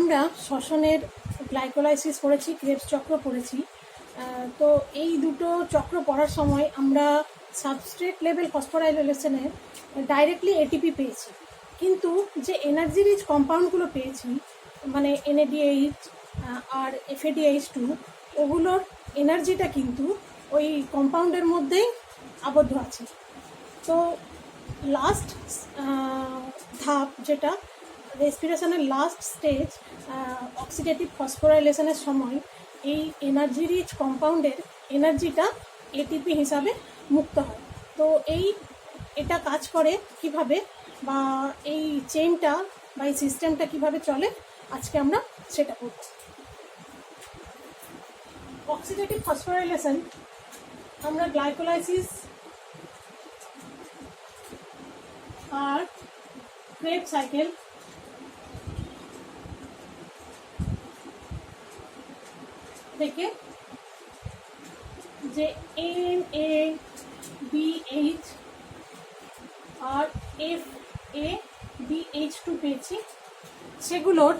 আমরা শ্বসনের গ্লাইকোলাইসিস পড়েছি, ক্রেবস চক্র পড়েছি। তো এই দুটো চক্র পড়ার সময় আমরা সাবস্ট্রেট লেভেল ফসফোরাইলেশনে ডাইরেক্টলি এটিপি পেয়েছি, কিন্তু যে এনার্জি রিচ কম্পাউন্ডগুলো পেয়েছি মানে NADH আর FADH2, ওগুলোর এনার্জিটা কিন্তু ওই কম্পাউন্ডের মধ্যেই আবদ্ধ আছে। তো লাস্ট ধাপ যেটা রেসপিরেশনের লাস্ট স্টেজ, অক্সিডেটিভ ফসফোরাইলেশনের সময় এই এনার্জি রিচ কম্পাউন্ডের এনার্জিটা এটিপি হিসাবে মুক্ত হয়। তো এটা কাজ করে কিভাবে, বা এই চেইনটা বা এই সিস্টেমটা কিভাবে চলে, আজকে আমরা সেটা করব। অক্সিডেটিভ ফসফোরাইলেশন আমরা গ্লাইকোলাইসিস আর ক্রেব সাইকেল থেকে যে NADH আর FADH2 পেয়েছি, সেগুলোর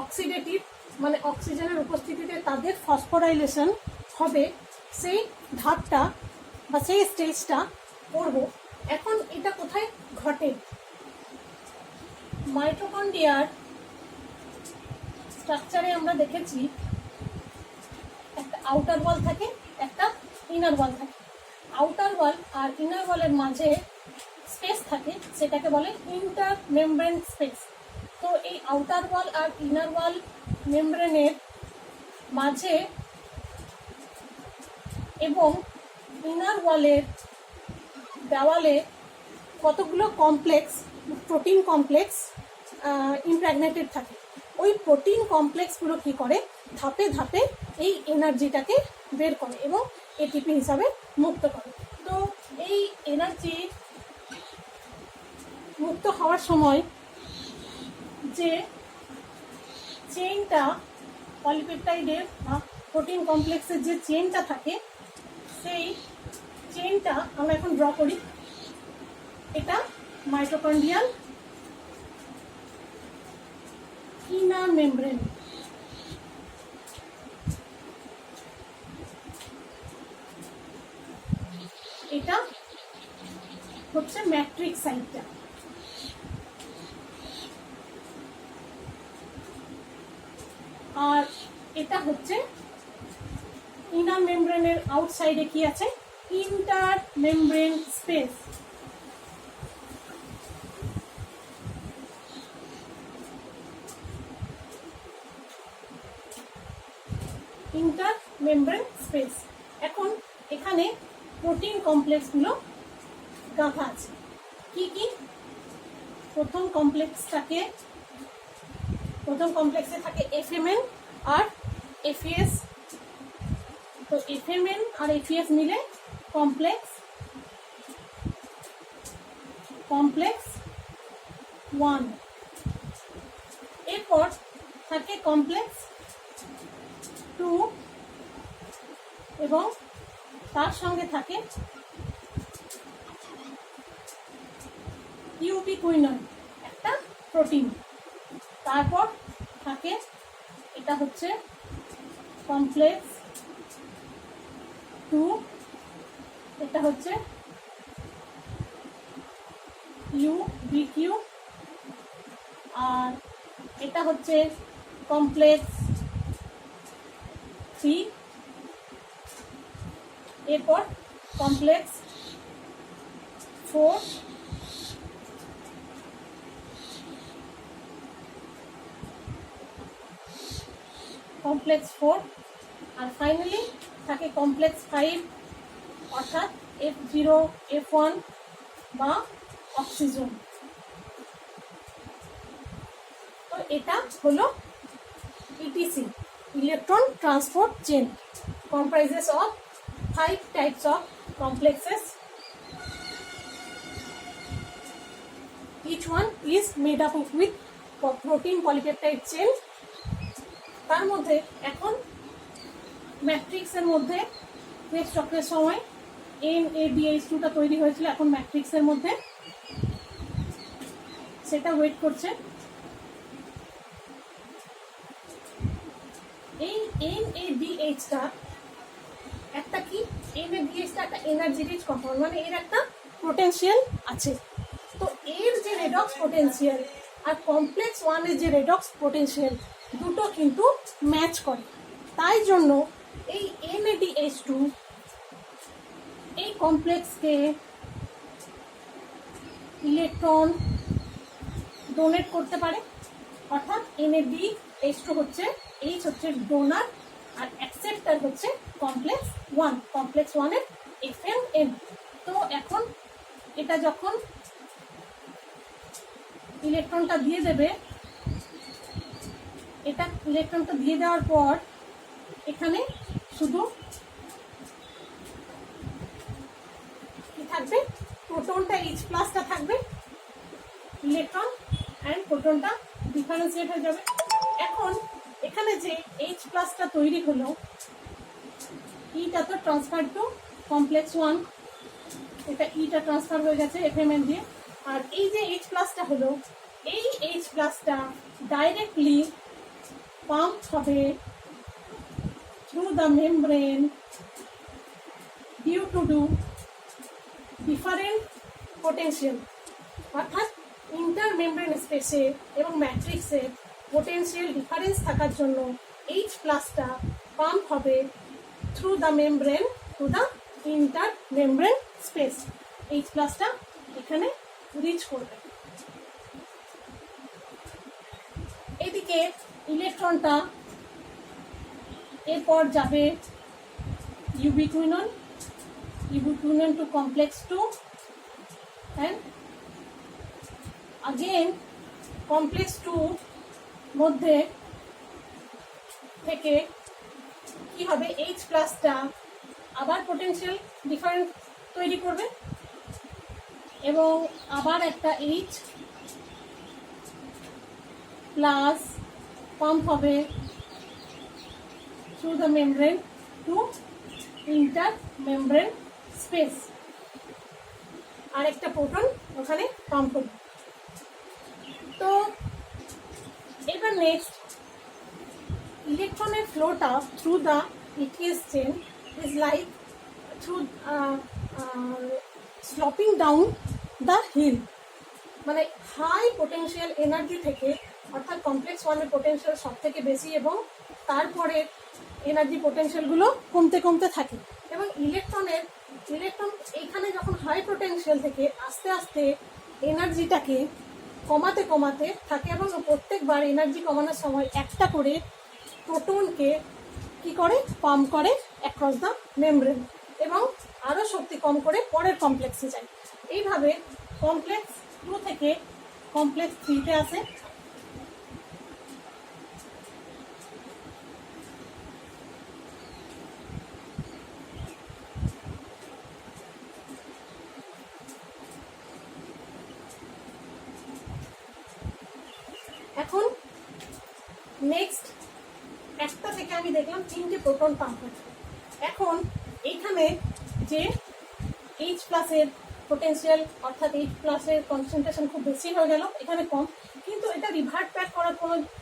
অক্সিডেটিভ মানে অক্সিজেনের উপস্থিতিতে তাদের ফসফোরাইলেশন হবে, সেই ধাপটা বা সেই স্টেজটা পড়ব। এখন এটা কোথায় ঘটে? মাইটোকন্ড্রিয়ার স্ট্রাকচারে আমরা দেখেছি একটা আউটার ওয়াল থাকে, একটা ইনার ওয়াল থাকে। আউটার ওয়াল আর ইনার ওয়ালের মাঝে স্পেস থাকে, সেটাকে বলে ইন্টার মেমব্রেন স্পেস। তো এই আউটার ওয়াল আর ইনার ওয়াল মেমব্রেনের মাঝে এবং ইনার ওয়ালের দেওয়ালে কতগুলো কমপ্লেক্স, প্রোটিন কমপ্লেক্স ইমপ্রেগনেটেড থাকে। ওই প্রোটিন কমপ্লেক্সগুলো কী করে, ধাপে ধাপে এই এনার্জিটাকে বের করে এবং এটিপি হিসাবে মুক্ত করে। তো এই এনার্জি মুক্ত হওয়ার সময় যে চেইনটা পলিপেপটাইডের বা প্রোটিন কমপ্লেক্সের যে চেইনটা থাকে, সেই চেইনটা আমরা এখন ড্র করি। এটা মাইটোকন্ড্রিয়াল ইনার মেমব্রেন। এটা হচ্ছে ম্যাট্রিক্স সাইডটা। আর এটা হচ্ছে ইনার মেমব্রেনের আউটসাইডে কি আছে, inter membrane space. Inter membrane space. এখন এখানে প্রোটিন কমপ্লেক্সগুলো গাঁথা আছে। কি কি? প্রথম কমপ্লেক্সে থাকে FMN আর FES। তো FMN আর FES মিলে কমপ্লেক্স 1। এরপর থাকে কমপ্লেক্স 2 এবং তার সঙ্গে থাকে ইউবিকুইনন, একটা প্রোটিন। তারপর থাকে এটা হচ্ছে কমপ্লেক্স 2, এটা হচ্ছে UBQ, আর এটা হচ্ছে কমপ্লেক্স 3। এরপর কমপ্লেক্স 4, আর ফাইনালি থাকে কমপ্লেক্স 5, অর্থাৎ F0 F1 বা অক্সিজেন। তো এটা হলো ETC, electron transport chain, comprises of 5 types of complexes. Each one is made up with protein polypeptide chain. তার মধ্যে এখন ম্যাট্রিক্সের মধ্যে ক্রেবস চক্রের সময় NADH2টা তৈরি হয়েছিল, এখন ম্যাট্রিক্সের মধ্যে সেটা ওয়েট করছে। এই NADH-টা একটা কি, NADH-টা একটা এনার্জি রিচ কম্পাউন্ড, মানে এর একটা পোটেনশিয়াল আছে। তো এর যে রেডক্স পোটেনশিয়াল আর কমপ্লেক্স 1 এর যে রেডক্স পোটেনশিয়াল দুটো কিন্তু ম্যাচ করে। তাই জন্য এই NADH2 এই কমপ্লেক্সকে ইলেকট্রন ডোনেট করতে পারে, অর্থাৎ NADH2 হচ্ছে H হচ্ছে ডোনার আর অ্যাকসেপ্টার হচ্ছে কমপ্লেক্স 1, কমপ্লেক্স 1 এর FMN। তো এখন এটা যখন ইলেকট্রনটা দিয়ে দেবে, এটা ইলেকট্রনটা দিয়ে দেওয়ার পর এখানে শুধু কি থাকবে, প্রোটনটা H+টা থাকবে, ইলেকট্রন অ্যান্ড প্রোটনটা ডিফারেন্সিয়েট হয়ে যাবে। এখন এখানে যে H+টা তৈরি হলো, ইটা তো ট্রান্সফার টু কমপ্লেক্স 1, এটা ইটা ট্রান্সফার হয়ে গেছে FMN দিয়ে। আর এই যে H+টা হলো, এই H+টা ডাইরেক্টলি পাম্প হবে through the membrane due to different potential, অর্থাৎ ইন্টারমেমব্রেন স্পেসে এবং ম্যাট্রিক্সে পোটেনশিয়াল ডিফারেন্স থাকার জন্য H+টা পাম্প হবে through the membrane to the intermembrane space. H+টা এখানে রিচ করবে। এদিকে ইলেকট্রনটা এরপর যাবে ubiquinone to complex 2 and again complex 2 মধ্যে থেকে কি হবে, H+টা আবার পোটেনশিয়াল ডিফারেন্স তৈরি করবে এবং আবার একটা H+ পাম্প হবে through the membrane to intermembrane space, আর একটা প্রোটন ওখানে পাম্প হবে। তো এবার নেক্সট ইলেকট্রনের ফ্লোটা through the ETS chain is like through sloping down the hill, মানে হাই পোটেনশিয়াল এনার্জি থেকে, অর্থাৎ কমপ্লেক্স 1 এর পোটেনশিয়াল সব থেকে বেশি এবং তারপরে এনার্জি পোটেনশিয়ালগুলো কমতে কমতে থাকে এবং ইলেকট্রন এইখানে যখন হাই পোটেনশিয়াল থেকে আস্তে আস্তে এনার্জিটাকে কমাতে কমাতে থাকে এবং প্রত্যেকবার এনার্জি কমানোর সময় একটা করে প্রোটনকে কি করে, পাম্প করে অ্যাক্রস দ্য মেমব্রেন এবং আরও শক্তি কম করে পরের কমপ্লেক্সে যায়। এইভাবে কমপ্লেক্স 2 থেকে কমপ্লেক্স 3-তে আসে। এখন নেক্সট একটা থেকে আমি দেখলাম 3টে প্রোটন পাম্প হচ্ছে। এখন এইখানে যে H+ এর পোটেনশিয়াল, অর্থাৎ H+ এর কনসেন্ট্রেশন খুব বেশি হয়ে গেল, এখানে কম, কিন্তু এটা রিভার্ট ব্যাক করার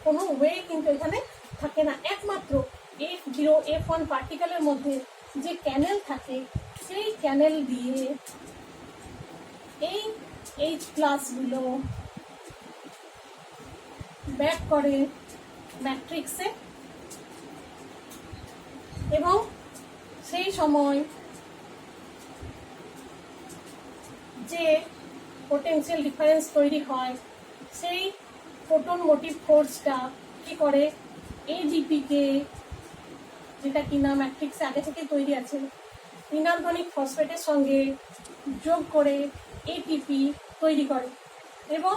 কোনো ওয়ে কিন্তু এখানে থাকে না। একমাত্র F0 F1 পার্টিকেলের মধ্যে যে ক্যানেল থাকে সেই ক্যানেল দিয়ে এই H+গুলো ব্যাক করে ম্যাট্রিক্সে এবং সেই সময় যে পোটেনশিয়াল ডিফারেন্স তৈরি হয় সেই প্রোটন মোটিভ ফোর্সটা কি করে, ADP-কে, যেটা কিনা ম্যাট্রিক্সে আগে থেকে তৈরি আছে, ইনঅর্গানিক ফসফেটের সঙ্গে যোগ করে ATP তৈরি করে এবং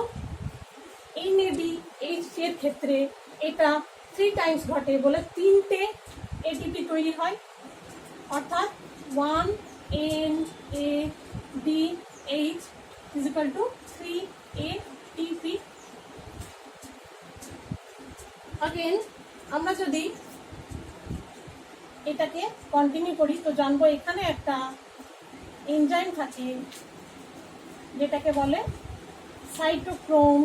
NADH এর ক্ষেত্রে এটা 3 টাইমস ঘটে বলে 3টে ATP তৈরি হয়, অর্থাৎ 1 NADH is equal to 3 ATP। Again আমরা যদি এটাকে কন্টিনিউ করি তো জানবো এখানে একটা এনজাইম থাকে যেটাকে বলে সাইটোক্রোম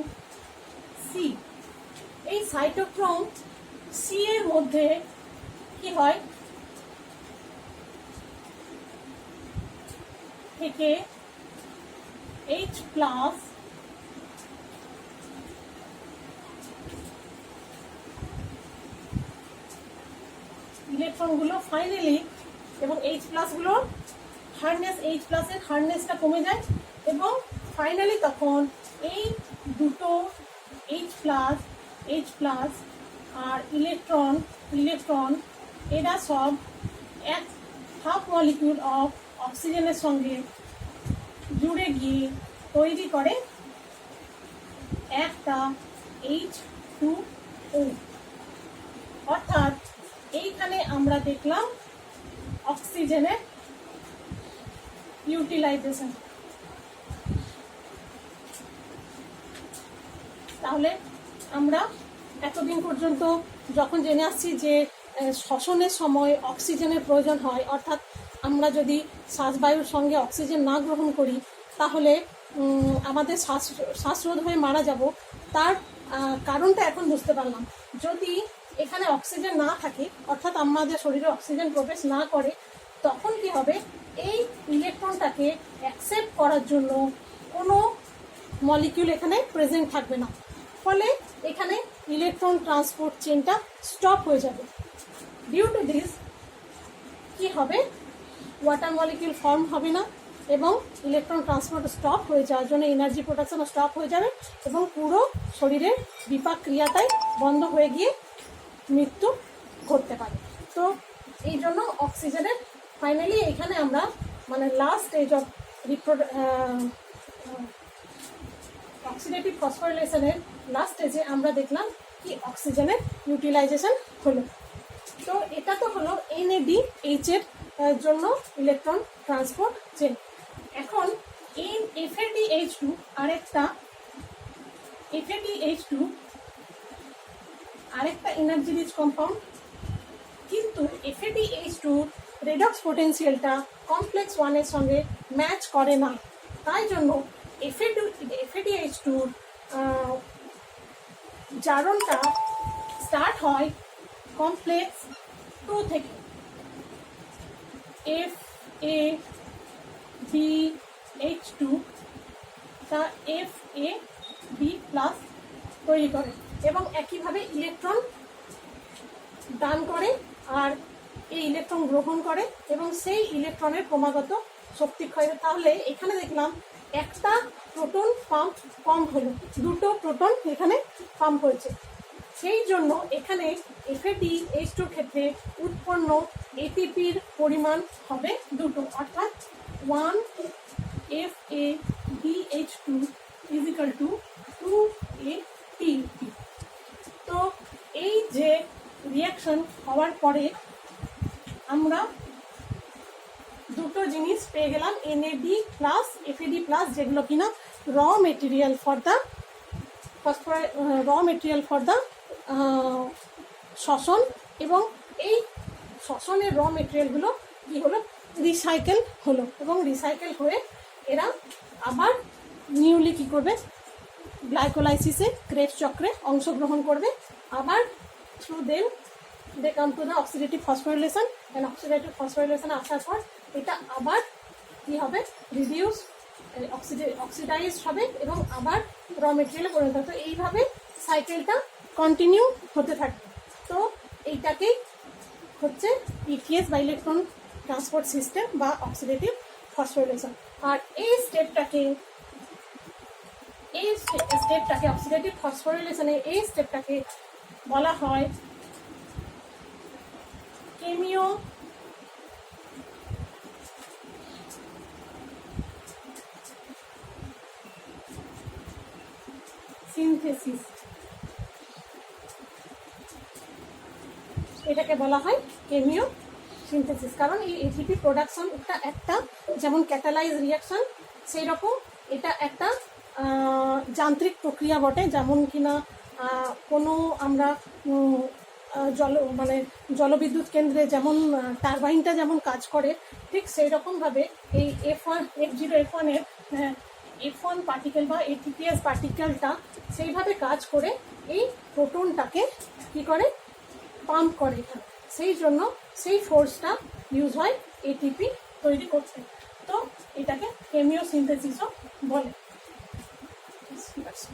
সি। এই সাইটোক্রোম সি এর মধ্যে কি হয়, থেকে H প্লাস ইলেকট্রনগুলো ফাইনালি, এবং H প্লাসগুলোর হার্ডনেস, H প্লাসের হার্ডনেসটা কমে যায়, এবং ফাইনালি তখন এই দুটো H প্লাস আর ইলেকট্রন এরা সব এক হাফ মলিকিউল অফ অক্সিজেনের সঙ্গে জুড়ে গিয়ে তৈরি করে একটা H2O। অর্থাৎ এইখানে আমরা দেখলাম অক্সিজেনের ইউটিলাইজেশন। তাহলে আমরা এতদিন পর্যন্ত যখন জেনে আসছি যে শ্বসনের সময় অক্সিজেনের প্রয়োজন হয়, অর্থাৎ আমরা যদি শ্বাসবায়ুর সঙ্গে অক্সিজেন না গ্রহণ করি তাহলে আমাদের শ্বাসরোধ হয়ে মারা যাব, তার কারণটা এখন বুঝতে পারলাম। যদি এখানে অক্সিজেন না থাকে, অর্থাৎ আমাদের শরীরে অক্সিজেন প্রবেশ না করে, তখন কি হবে, এই ইলেকট্রনটাকে অ্যাকসেপ্ট করার জন্য কোনো মলিকিউল এখানে প্রেজেন্ট থাকবে না, ফলে এখানে ইলেকট্রন ট্রান্সপোর্ট চেনটা স্টপ হয়ে যাবে। ডিউ টু দিস কি হবে, ওয়াটার মলিকিউল ফর্ম হবে না, এবং ইলেকট্রন ট্রান্সপোর্ট স্টপ হয়ে যাওয়ার জন্য এনার্জি প্রোডাকশনও স্টপ হয়ে যাবে, এবং পুরো শরীরের বিপাক ক্রিয়াটাই বন্ধ হয়ে গিয়ে মৃত্যু ঘটতে পারে। তো এই জন্য অক্সিজেনের ফাইনালি এখানে আমরা মানে লাস্ট স্টেজ অফ অক্সিডেটিভ ফসফোরিলেশনের লাস্ট স্টেজে আমরা দেখলাম কি অক্সিজেনের ইউটিলাইজেশন হলো। তো এটা তো হলো NADH এর জন্য ইলেকট্রন ট্রান্সপোর্ট চেন। এখন এই FADH2 আরেকটা এনার্জি রিচ কম্পাউন্ড, কিন্তু FADH2 রেডক্স পোটেনশিয়ালটা কমপ্লেক্স 1 এর সঙ্গে ম্যাচ করে না, তাই জন্য FADH2 জারণটা স্টার্ট হয় কমপ্লেক্স 2 থেকে। FABH2 তা FAB প্লাস তৈরি করে এবং একইভাবে ইলেকট্রন দান করে, আর এই ইলেকট্রন গ্রহণ করে এবং সেই ইলেকট্রনের ক্রমাগত শক্তি ক্ষয়। তাহলে এখানে দেখলাম একটা প্রোটন পাম্প কম হলো, দুটো প্রোটন এখানে পাম্প হয়েছে, সেই জন্য এখানে FADH2 ক্ষেত্রে উৎপন্ন ATPর পরিমাণ হবে দুটো, অর্থাৎ 1 FADH2 = 2 ATP। তো এই যে রিয়াকশন হওয়ার পরে আমরা দুটো জিনিস পেয়ে গেলাম, NAD প্লাস FAD প্লাস, যেগুলো কিনা র মেটেরিয়াল ফর দ্য শ্বসন, এবং এই শ্বসনের র মেটেরিয়ালগুলো কি হলো, রিসাইকেল হলো, এবং রিসাইকেল হয়ে এরা আবার নিউলি কি করবে, গ্লাইকোলাইসিসে ক্রেবস চক্রে অংশগ্রহণ করবে, আবার through then they come to the oxidative phosphorylation, and oxidative phosphorylation আসার পর এটা আবার কি হবে, অক্সিডাইজ হবে এবং আবার র মেটেরিয়ালে পরিণত হবে। তো এইভাবে সাইকেলটা কন্টিনিউ হতে থাকে। তো এইটাকেই হচ্ছে ETS বা ইলেকট্রন ট্রান্সপোর্ট সিস্টেম বা অক্সিডেটিভ ফসফোরিলেশন। আর এই স্টেপটাকে অক্সিডেটিভ ফসফোরিলেশনের এই স্টেপটাকে বলা হয় কেমিও সিনথেসিস। এটাকে বলা হয় কেমিও সিনথেসিস, কারণ এই ATP প্রোডাকশনটা একটা যেমন ক্যাটালাইজ রিয়াকশন, সেই রকম এটা একটা যান্ত্রিক প্রক্রিয়া বটে। যেমন কিনা কোনো আমরা জলবিদ্যুৎ কেন্দ্রে যেমন টারবাইনটা যেমন কাজ করে, ঠিক সেই রকমভাবে এই F0 এর F1 পার্টিকেল বা ATPase পার্টিকেলটা সেইভাবে কাজ করে এই প্রোটনটাকে কি করে, পাম্প করে। সেই জন্য সেই ফোর্সটা ইউজ হয় এটিপি তৈরি করতে। তো এটাকে কেমিওসিনথেসিসও বলে। ঠিক আছে।